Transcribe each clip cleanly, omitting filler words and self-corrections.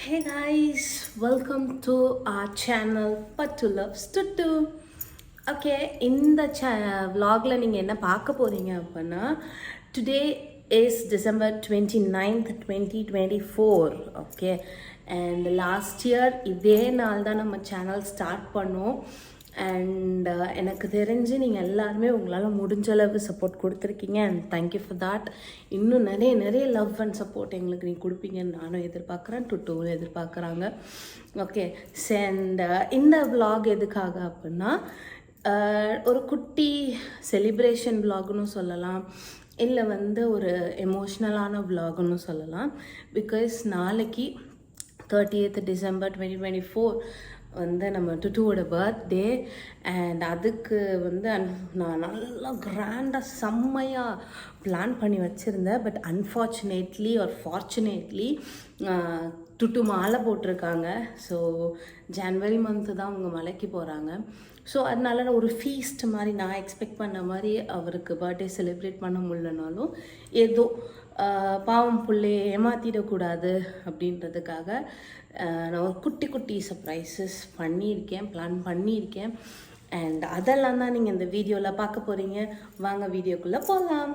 Hey guys, welcome to our channel Pattu Loves Tuttu. Okay, இந்த vlogல நீங்கள் என்ன பார்க்க போகிறீங்க அப்படின்னா, today is December 29th 2024. Okay, and last year இதே நாள் தான் நம்ம சேனல் ஸ்டார்ட் பண்ணோம். அண்ட் எனக்கு தெரிஞ்சு நீங்கள் எல்லாருமே உங்களால் முடிஞ்ச அளவு சப்போர்ட் கொடுத்துருக்கீங்க அண்ட் தேங்க்யூ ஃபார் தேட். இன்னும் நிறைய லவ் அண்ட் சப்போர்ட் எங்களுக்கு நீங்கள் கொடுப்பீங்கன்னு நானும் எதிர்பார்க்குறேன், டுட்டூவும் எதிர்பார்க்குறாங்க. ஓகே, அண்ட் இந்த vlog எதுக்காக அப்படின்னா, ஒரு குட்டி செலிப்ரேஷன் vlogனு சொல்லலாம், இல்லை ஒரு எமோஷ்னலான vlogனு சொல்லலாம். பிகாஸ் நாளைக்கு 30th December 2024 நம்ம டுட்டூவோட பர்த்டே. அண்ட் அதுக்கு நான் நல்லா கிராண்டாக செம்மையாக பிளான் பண்ணி வச்சுருந்தேன். பட் அன்ஃபார்ச்சுனேட்லி ஆர் ஃபார்ச்சுனேட்லி டுட்டு மாலை போட்டிருக்காங்க. ஸோ ஜனவரி மந்த்து தான் அவங்க மலைக்கு போகிறாங்க. ஸோ அதனால ஒரு ஃபீஸ்ட் மாதிரி நான் எக்ஸ்பெக்ட் பண்ண மாதிரி அவருக்கு பர்த்டே செலிப்ரேட் பண்ண முடியலனாலும் ஏதோ பாவம் பிள்ளையை ஏமாற்றிடக்கூடாது அப்படின்றதுக்காக நான் ஒரு குட்டி சர்ப்ரைசஸ் பண்ணியிருக்கேன், பிளான் பண்ணியிருக்கேன். அண்ட் அதெல்லாம் தான் நீங்கள் இந்த வீடியோவில் பார்க்க போகிறீங்க. வாங்க வீடியோக்குள்ளே போகலாம்.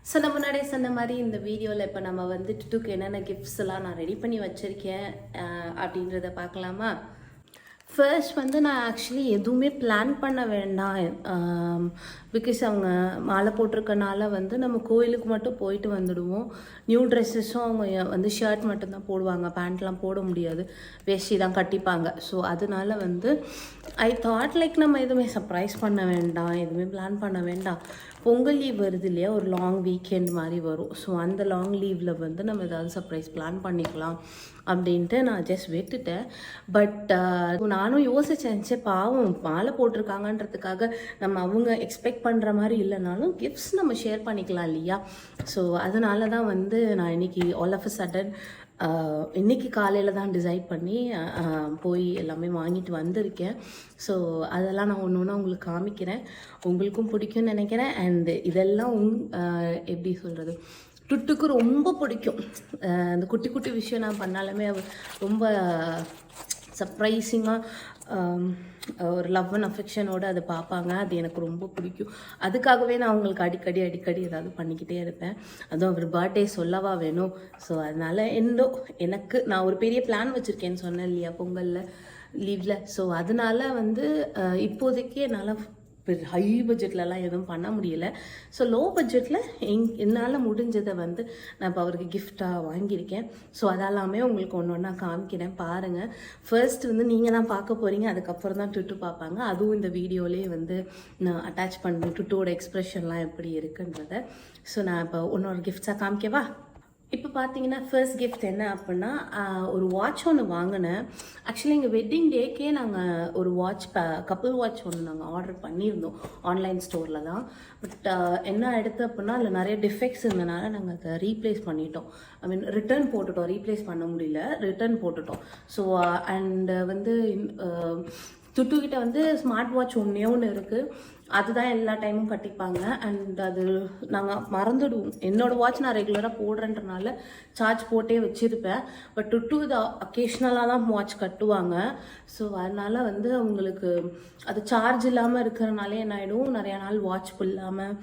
ஸோ நான் முன்னாடியே சொன்ன மாதிரி இந்த வீடியோவில் இப்போ நம்ம டுட்டுக்கு என்னென்ன கிஃப்ட்ஸ் எல்லாம் நான் ரெடி பண்ணி வச்சுருக்கேன் அப்படின்றத பார்க்கலாமா? ஃபர்ஸ்ட் நான் ஆக்சுவலி எதுவுமே பிளான் பண்ண வேண்டாம். பிகாஸ் அவங்க மாலை போட்டிருக்கனால நம்ம கோயிலுக்கு மட்டும் போயிட்டு வந்துடுவோம். நியூ ட்ரெஸ்ஸஸும் அவங்க ஷர்ட் மட்டும்தான் போடுவாங்க, பேண்ட்லாம் போட முடியாது, வேஷ்டி தான் கட்டிப்பாங்க. ஸோ அதனால ஐ தாட் லைக் நம்ம எதுவுமே சர்ப்ரைஸ் பண்ண வேண்டாம், எதுவுமே பிளான் பண்ண வேண்டாம். பொங்கல் லீவ் வருது இல்லையா, ஒரு லாங் வீக்கெண்ட் மாதிரி வரும். ஸோ அந்த லாங் லீவில் நம்ம ஏதாவது சர்ப்ரைஸ் பிளான் பண்ணிக்கலாம் அப்படின்ட்டு நான் ஜஸ்ட் விட்டுட்டேன். பட் நானும் யோசிச்சேன், பாவம் மாலை போட்டிருக்காங்கன்றதுக்காக நம்ம அவங்க எக்ஸ்பெக்ட் பண்ணுற மாதிரி இல்லைனாலும் கிஃப்ட்ஸ் நம்ம ஷேர் பண்ணிக்கலாம் இல்லையா. ஸோ அதனால தான் நான் இன்றைக்கி ஆல் ஆஃப் அ சடன் இன்றைக்கி காலையில் தான் டிசைட் பண்ணி போய் எல்லாமே வாங்கிட்டு வந்திருக்கேன். ஸோ அதெல்லாம் நான் ஒன்று உங்களுக்கு காமிக்கிறேன், உங்களுக்கும் பிடிக்கும்னு நினைக்கிறேன். அண்டு இதெல்லாம் எப்படி சொல்கிறது, டுட்டுக்கு ரொம்ப பிடிக்கும். அந்த குட்டி விஷயம் நான் பண்ணாலுமே ரொம்ப சர்ப்ரைசிங்காக ஒரு லவ் அண்ட் அஃபெக்ஷனோடு அதை பார்ப்பாங்க. அது எனக்கு ரொம்ப பிடிக்கும். அதுக்காகவே நான் அவங்களுக்கு அடிக்கடி ஏதாவது பண்ணிக்கிட்டே இருப்பேன். அதுவும் அவர் பர்த்டே சொல்லவா வேணும். ஸோ அதனால் எனக்கு நான் ஒரு பெரிய பிளான் வச்சுருக்கேன்னு சொன்னேன் இல்லையா பொங்கலில் லீவில். ஸோ அதனால் இப்போதைக்கு என்னால் ஹை பட்ஜெட்லலாம் எதுவும் பண்ண முடியலை. ஸோ லோ பட்ஜெட்டில் என்னால் முடிஞ்சதை நான் இப்போ அவருக்கு கிஃப்டாக வாங்கியிருக்கேன். ஸோ அதெல்லாமே உங்களுக்கு ஒன்றா காமிக்கிறேன், பாருங்கள். ஃபர்ஸ்ட் நீங்கள் தான் பார்க்க போகிறீங்க, அதுக்கப்புறம் தான் டுட்டு பார்ப்பாங்க. அதுவும் இந்த வீடியோலேயே நான் அட்டாச் பண்ணுறேன், டுட்டோட எக்ஸ்ப்ரெஷன்லாம் எப்படி இருக்குன்றத. ஸோ நான் இப்போ ஒன்னொரு கிஃப்ட்ஸாக காமிக்கவா? இப்போ பார்த்தீங்கன்னா ஃபர்ஸ்ட் கிஃப்ட் என்ன அப்படின்னா, ஒரு வாட்ச் ஒன்று வாங்கினேன். ஆக்சுவலி எங்கள் வெட்டிங் டேக்கே நாங்கள் ஒரு வாட்ச் கப்புள் வாட்ச் ஒன்று நாங்கள் ஆர்டர் பண்ணியிருந்தோம் ஆன்லைன் ஸ்டோரில் தான். பட் என்ன எடுத்து அப்படின்னா அதில் நிறைய டிஃபெக்ட்ஸ் இருந்தனால நாங்கள் அதை ரீப்ளேஸ் பண்ணிட்டோம். ஐ மீன் ரிட்டர்ன் போட்டுட்டோம், ரீப்ளேஸ் பண்ண முடியல, ரிட்டர்ன் போட்டுட்டோம். ஸோ அண்டு டுட்டுக்கிட்ட ஸ்மார்ட் வாட்ச் ஒன்று இருக்குது, அதுதான் எல்லா டைமும் கட்டிப்பாங்க. அண்ட் அது நாங்கள் மறந்துடுவோம். என்னோடய வாட்ச் நான் ரெகுலராக போடுறேன்றனால சார்ஜ் போட்டே வச்சுருப்பேன். பட் டுட்டு இது அக்கேஷ்னலாக தான் வாட்ச் கட்டுவாங்க. ஸோ அதனால் அவங்களுக்கு அது சார்ஜ் இல்லாமல் இருக்கிறனாலே என்ன ஆகிடும், நிறையா நாள் வாட்ச் இல்லாமல்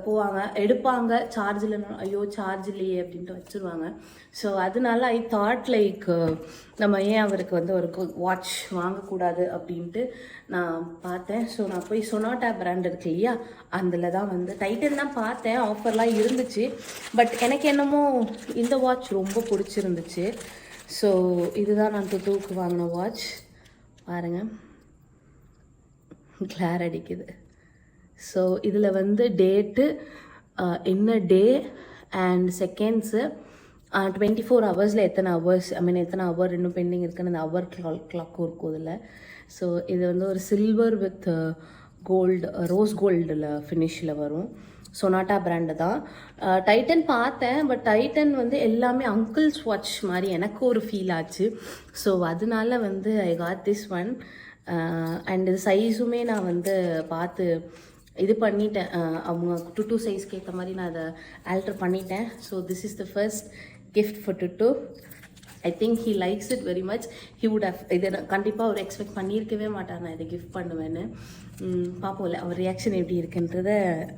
போவாங்க, எடுப்பாங்க, சார்ஜ் இல்லைன்னா ஐயோ சார்ஜ் இல்லையே அப்படின்ட்டு வச்சுருவாங்க. ஸோ அதனால ஐ தாட் லைக் நம்ம ஏன் அவருக்கு ஒரு வாட்ச் வாங்கக்கூடாது அப்படின்ட்டு நான் பார்த்தேன். ஸோ நான் போய் சொனாட்டா பிராண்ட் இருக்கு இல்லையா, அதில் தான் டைட்டன் தான் பார்த்தேன், ஆஃபர்லாம் இருந்துச்சு. பட் எனக்கு என்னமோ இந்த வாட்ச் ரொம்ப பிடிச்சிருந்துச்சு. ஸோ இதுதான் நான் டுட்டுவுக்கு வாங்கின வாட்ச். பாருங்கள், கிளார் அடிக்குது. ஸோ இதில் டேட்டு, என்ன டே அண்ட் செகண்ட்ஸு, 24 ஹவர்ஸில் எத்தனை ஹவர்ஸ், ஐ மீன் எத்தனை ஹவர் இன்னும் பெண்டிங் இருக்குன்னு அந்த ஹவர் கிளாக்கும் இருக்கும் இதில். ஸோ இது ஒரு சில்வர் வித் கோல்டு, ரோஸ் கோல்டில் ஃபினிஷில் வரும். சொனாட்டா பிராண்டு தான். டைட்டன் பார்த்தேன், பட் டைட்டன் எல்லாமே அங்கிள்ஸ் வாட்ச் மாதிரி எனக்கு ஒரு ஃபீல் ஆச்சு. ஸோ அதனால I God this one. And இது சைஸுமே நான் பார்த்து இது பண்ணிட்டேன். அவங்க டுட்டு சைஸ்க்கு ஏற்ற மாதிரி நான் அதை ஆல்டர் பண்ணிட்டேன். So this is the first gift for Tuttu. I think he likes it very much. He would have இதை கண்டிப்பாக அவர் எக்ஸ்பெக்ட் பண்ணியிருக்கவே மாட்டார் நான் இதை கிஃப்ட் பண்ணுவேன்னு. பார்ப்போம்ல அவர் ரியாக்ஷன் எப்படி இருக்குன்றத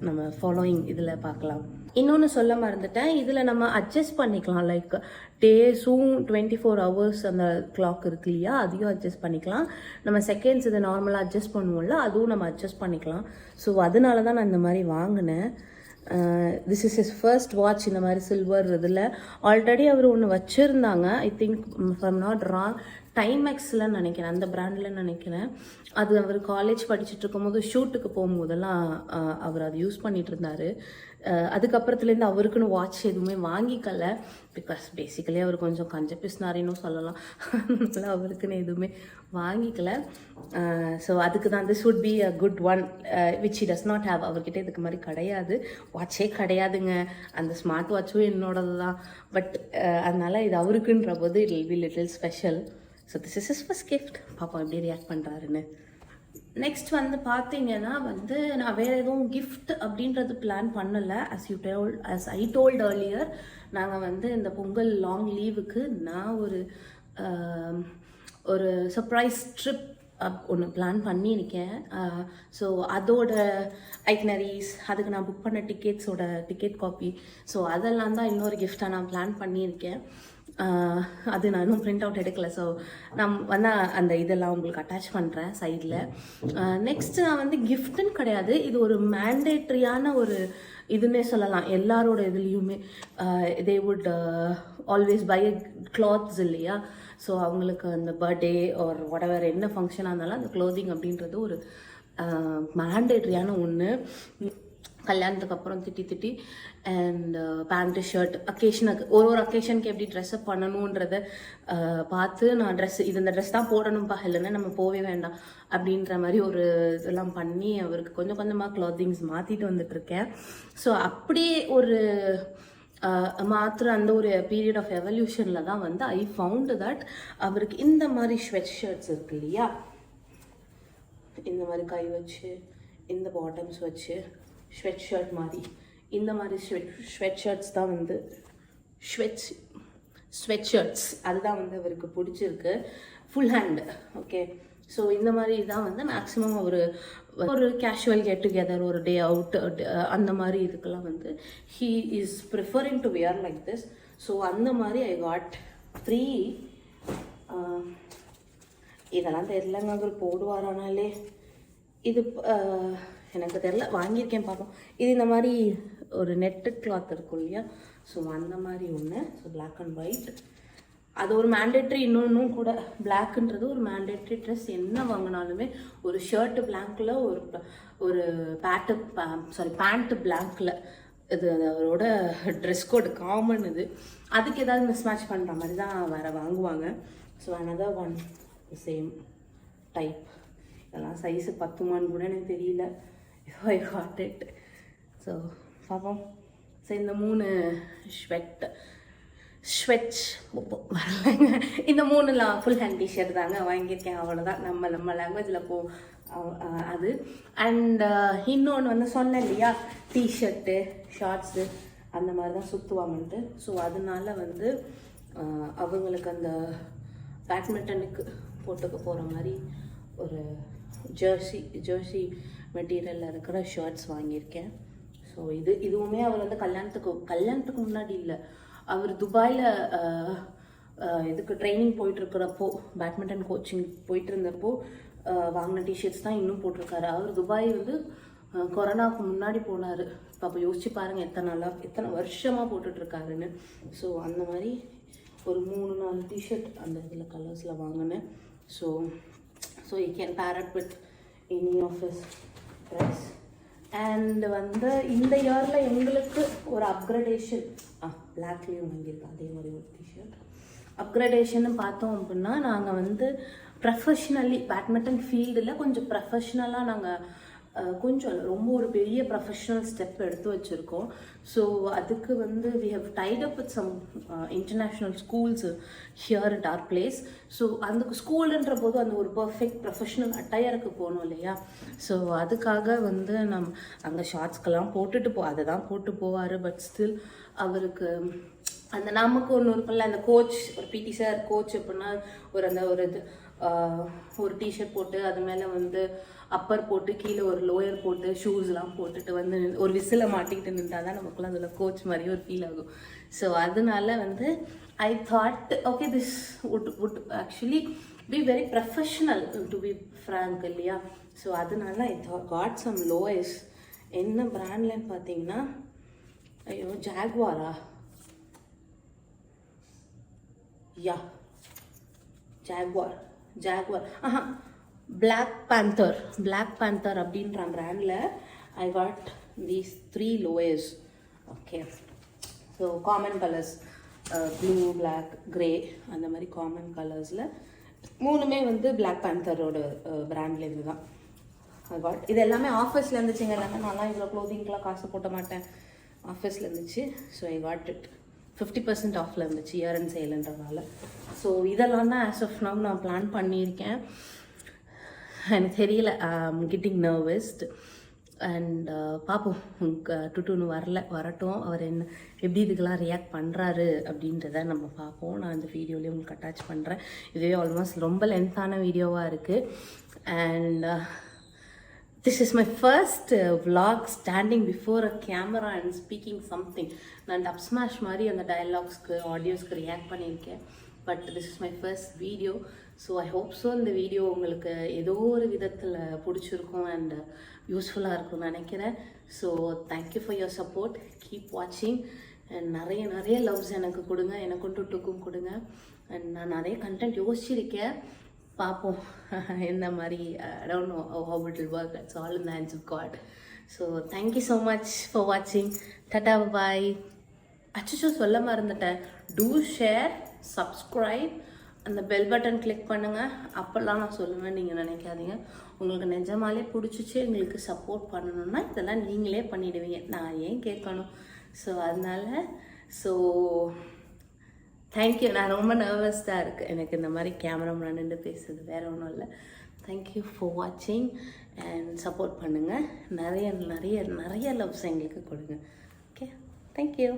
நம்ம ஃபாலோயிங் இதில் பார்க்கலாம். இன்னொன்று சொல்ல மறந்துட்டேன், இதில் நம்ம அட்ஜஸ்ட் பண்ணிக்கலாம். லைக் டேஸும் 24 hours அந்த கிளாக் இருக்கு இல்லையா, அதையும் அட்ஜஸ்ட் பண்ணிக்கலாம். நம்ம செகண்ட்ஸ் இதை நார்மலாக அட்ஜஸ்ட் பண்ணுவோம்ல, அதுவும் நம்ம அட்ஜஸ்ட் பண்ணிக்கலாம். ஸோ அதனால தான் நான் இந்த மாதிரி வாங்கினேன். This is is first watch இந்த மாதிரி சில்வர் இதில். ஆல்ரெடி அவர் ஒன்று வச்சுருந்தாங்க, I think from not wrong டைமெக்ஸில் நினைக்கிறேன், அந்த பிராண்டில் நினைக்கிறேன். அது அவர் காலேஜ் படிச்சுட்டு இருக்கும்போது ஷூட்டுக்கு போகும்போதெல்லாம் அவர் அதை யூஸ் பண்ணிட்டு இருந்தார். அதுக்கப்புறத்துலேருந்து அவருக்குன்னு வாட்ச் எதுவுமே வாங்கிக்கல. பிகாஸ் பேசிக்கலி அவர் கொஞ்சம் கஞ்ச பிஸ்னாரின்னு சொல்லலாம். அதனால அவருக்குன்னு எதுவுமே வாங்கிக்கல. ஸோ அதுக்கு தான் this would be a good one which he does not have. அவர்கிட்ட இதுக்கு மாதிரி கிடையாது, வாட்சே கிடையாதுங்க. அந்த ஸ்மார்ட் வாட்சும் என்னோடது தான். பட் அதனால் இது அவருக்குன்ற போது it will be little special. So this is is first gift. பாப்பா எப்படி ரியாக்ட் பண்ணுறாருன்னு. நெக்ஸ்ட் வந்து பார்த்தீங்கன்னா வந்து நான் வேறு எதுவும் கிஃப்ட் அப்படின்றது பிளான் பண்ணலை. as I told earlier, நாங்கள் வந்து இந்த பொங்கல் லாங் லீவுக்கு நான் ஒரு சர்ப்ரைஸ் ட்ரிப் ஒன்று பிளான் பண்ணியிருக்கேன். ஸோ அதோட ஐட்னரிஸ், அதுக்கு நான் புக் பண்ண டிக்கெட் காப்பி, ஸோ அதெல்லாம் தான் இன்னொரு கிஃப்டாக நான் பிளான் பண்ணியிருக்கேன். அது நான் இன்னும் பிரிண்ட் அவுட் எடுக்கலை. ஸோ நான் வந்து அந்த இதெல்லாம் உங்களுக்கு அட்டாச் பண்ணுறேன் சைடில். நெக்ஸ்ட்டு நான் வந்து கிஃப்ட்டுன்னு கிடையாது, இது ஒரு மேண்டேட்ரியான ஒரு இதுன்னே சொல்லலாம். எல்லாரோட இதுலேயுமே they would always buy clothes இல்லையா. ஸோ அவங்களுக்கு அந்த பர்த்டே ஆர் whatever என்ன ஃபங்க்ஷனாக இருந்தாலும் அந்த க்ளோதிங் அப்படின்றது ஒரு மேண்டேட்ரியான ஒன்று. கல்யாணத்துக்கு அப்புறம் திட்டி அண்ட் பேண்ட்டு ஷர்ட் அக்கேஷனுக்கு ஒரு அக்கேஷனுக்கு எப்படி ட்ரெஸ்அப் பண்ணணுன்றத பார்த்து நான் இந்த ட்ரெஸ் தான் போடணும்ப்பா, இல்லைன்னா நம்ம போவே வேண்டாம் அப்படின்ற மாதிரி ஒரு இதெல்லாம் பண்ணி அவருக்கு கொஞ்சம் கொஞ்சமாக க்ளாத்திங்ஸ் மாற்றிட்டு வந்துட்டுருக்கேன். ஸோ அப்படியே ஒரு அந்த ஒரு பீரியட் ஆஃப் எவல்யூஷனில் தான் வந்து ஐ ஃபவுண்ட் தட் அவருக்கு இந்த மாதிரி ஸ்வெட் ஷர்ட்ஸ் இருக்கு இல்லையா, இந்த மாதிரி கை வச்சு இந்த பாட்டம்ஸ் வச்சு ஸ்வெட் ஷர்ட் மாதிரி இந்த மாதிரி ஸ்வெட் ஷர்ட்ஸ் தான் வந்து ஸ்வெட் ஷர்ட்ஸ் அதுதான் வந்து அவருக்கு பிடிச்சிருக்கு. Full hand. ஓகே, ஸோ இந்த மாதிரி தான் வந்து மேக்ஸிமம் ஒரு கேஷுவல் கெட் டுகெதர், ஒரு டே அவுட், அந்த மாதிரி இதுக்கெல்லாம் வந்து he is preferring to wear like this. So அந்த மாதிரி ஐ காட் 3. இதெல்லாம் தெரியலங்க அவர் போடுவாரானாலே. இது எனக்கு தெரில, வாங்கியிருக்கேன் பார்ப்போம். இது இந்த மாதிரி ஒரு நெட்டட் கிளாத் இருக்கும் இல்லையா, ஸோ அந்த மாதிரி ஒன்று. ஸோ பிளாக் அண்ட் ஒயிட் அது ஒரு மேண்டேட்ரி. இன்னொன்றும் கூட பிளாக்ன்றது ஒரு மேண்டேட்ரி ட்ரெஸ். என்ன வாங்கினாலுமே ஒரு ஷர்ட்டு பிளாக்கில் ஒரு பேண்ட்டு பிளாக்கில் இது அவரோட ட்ரெஸ் கோடு காமன். இது அதுக்கு ஏதாவது மிஸ் மேட்ச் பண்ணுற மாதிரி தான் வேறு வாங்குவாங்க. So another one same type. இதெல்லாம் சைஸு 10 கூட எனக்கு தெரியல. I got it. ஸோ பார்ப்போம். ஸோ இந்த 3 ஸ்வெட்ச் வரலைங்க. இந்த 3 ஃபுல் ஹேண்ட் டிஷர்ட் தாங்க வாங்கியிருக்கேன். அவ்வளோதான். நம்ம லாங்குவேஜில் அது. அண்ட் இன்னொன்று வந்து சொன்னேன் இல்லையா, டிஷர்ட்டு ஷார்ட்ஸு அந்த மாதிரி தான் சுற்றுவாங்கன்ட்டு. ஸோ அதனால வந்து அவங்களுக்கு அந்த பேட்மிண்டனுக்கு போட்டுக்க போகிற மாதிரி ஒரு ஜெர்சி மெட்டீரியலில் இருக்கிற ஷர்ட்ஸ் வாங்கியிருக்கேன். ஸோ இதுவுமே அவர் வந்து கல்யாணத்துக்கு முன்னாடி இல்லை, அவர் துபாயில் இதுக்கு ட்ரைனிங் போயிட்டுருக்கிறப்போ, பேட்மிண்டன் கோச்சிங் போயிட்டு இருந்தப்போ வாங்கின டிஷர்ட்ஸ் தான் இன்னும் போட்டிருக்காரு. அவர் துபாய் வந்து கொரோனாவுக்கு முன்னாடி போனார். அப்போ யோசிச்சு பாருங்கள் எத்தனை வருஷமாக போட்டுட்ருக்காருன்னு. ஸோ அந்த மாதிரி ஒரு 3-4 டிஷர்ட் அந்த இதில் கலர்ஸில் வாங்கினேன். So you can pair up with any of his dress. And வந்து இந்த இயரில் எங்களுக்கு ஒரு அப்கிரடேஷன், பிளாக்லேயும் வாங்கியிருக்கோம் அதே மாதிரி ஒரு டிஷர்ட். அப்கிரடேஷன்னு பார்த்தோம் அப்படின்னா, நாங்கள் வந்து ப்ரொஃபஷ்னலி பேட்மிண்டன் ஃபீல்டில் கொஞ்சம் ப்ரொஃபஷ்னலாக நாங்கள் கொஞ்சம் ரொம்ப ஒரு பெரிய ப்ரொஃபஷ்னல் ஸ்டெப் எடுத்து வச்சுருக்கோம். ஸோ அதுக்கு வந்து we have tied up with some international schools here at our place. So அந்த ஸ்கூலுன்ற போது அந்த ஒரு பர்ஃபெக்ட் ப்ரொஃபஷ்னல் அட்டையருக்கு போகணும் இல்லையா? ஸோ அதுக்காக வந்து அங்கே ஷார்ட்ஸ்க்கெல்லாம் போட்டுட்டு அதை தான் போட்டு போவார். பட் ஸ்டில் அவருக்கு அந்த நமக்கு ஒன்று இருக்கும்ல, அந்த கோச், ஒரு பிடி சார் கோச் அப்படின்னா ஒரு டிஷர்ட் போட்டு அது மேலே வந்து அப்பர் போட்டு கீழே ஒரு லோயர் போட்டு ஷூஸ்லாம் போட்டுட்டு வந்து ஒரு விசிலை மாட்டிக்கிட்டு நின்றால் தான் நமக்குலாம் அதில் கோச் மாதிரி ஒரு ஃபீல் ஆகும். ஸோ அதனால வந்து I thought okay this would actually be very professional to be frank இல்லையா? ஸோ அதனால ஐ காட் சம் லோயர்ஸ். என்ன பிராண்ட்லன்னு பார்த்தீங்கன்னா, ஐயோ ஜாக்வாரா, யா ஜாக்வார் பிளாக் பேந்தர் அப்படின்ற பிராண்டில் I got these 3 lowers. Okay, so common colours blue, black, grey, அந்த மாதிரி காமன் கலர்ஸில் 3மே வந்து பிளாக் பேந்தரோட பிராண்டில் இருந்து தான் ஐ காட். இது எல்லாமே ஆஃபர்ஸில் இருந்துச்சுங்க. எல்லாமே நான்லாம் இவ்வளோ க்ளோதிங்க்கெலாம் காசு போட்ட மாட்டேன். ஆஃபர்ஸில் இருந்துச்சு. ஸோ ஐ காட் இட் 50% ஆஃபில் இருந்துச்சு, இயர் அண்ட் சேலுன்றனால. ஸோ இதெல்லாம் தான் ஆஸ் ஆஃப் நவ் நான் பிளான் பண்ணியிருக்கேன். எனக்கு தெரியல, கெட்டிங் நர்வஸ்ட் அண்ட் பார்ப்போம். டுட்டுன்னு வரட்டும். அவர் எப்படி இதுக்கெல்லாம் ரியாக்ட் பண்ணுறாரு அப்படின்றத நம்ம பார்ப்போம். நான் இந்த வீடியோலேயே உங்களுக்கு அட்டாச் பண்ணுறேன். இதுவே ஆல்மோஸ்ட் ரொம்ப லென்த்தான வீடியோவாக இருக்குது. And this is my first vlog standing before a camera and speaking something. நான் டப் ஸ்மாஷ் மாதிரி அந்த டயலாக்ஸ்க்கு ஆடியோஸ்க்கு ரியாக்ட் பண்ணியிருக்கேன். But this is my first video. So I hope so இந்த வீடியோ உங்களுக்கு ஏதோ ஒரு விதத்தில் பிடிச்சிருக்கும் அண்ட் யூஸ்ஃபுல்லாக இருக்கும்னு நினைக்கிறேன். So thank you for your support. Keep வாட்சிங் அண்ட் நிறைய லவ்ஸ் எனக்கு கொடுங்க, எனக்கும் டுட்டுக்கும் கொடுங்க. அண்ட் நான் நிறைய கண்டென்ட் யோசிச்சிருக்கேன், பார்ப்போம் என்ன மாதிரி. I don't know how it will work. That's all in the hands of God. So thank you so much for watching. Tata, bye. அச்சோ சொல்ல மறந்துட்டேன். Do share, subscribe, அந்த பெல் பட்டன் கிளிக் பண்ணுங்கள். அப்போல்லாம் நான் சொல்லுவேன், நீங்கள் நினைக்காதீங்க. உங்களுக்கு நிஜமாலே பிடிச்சிச்சு, எங்களுக்கு சப்போர்ட் பண்ணணுன்னா இதெல்லாம் நீங்களே பண்ணிவிடுவீங்க, நான் ஏன் கேட்கணும்? ஸோ அதனால தேங்க்யூ. நான் ரொம்ப நர்வஸாக இருக்குது எனக்கு இந்த மாதிரி கேமரா முன்னாடி பேசுறது, வேறு ஒன்றும் இல்லை. தேங்க்யூ ஃபார் வாட்சிங் அண்ட் சப்போர்ட் பண்ணுங்கள். நிறைய லவ்ஸ் எங்களுக்கு கொடுங்க. Okay, thank you.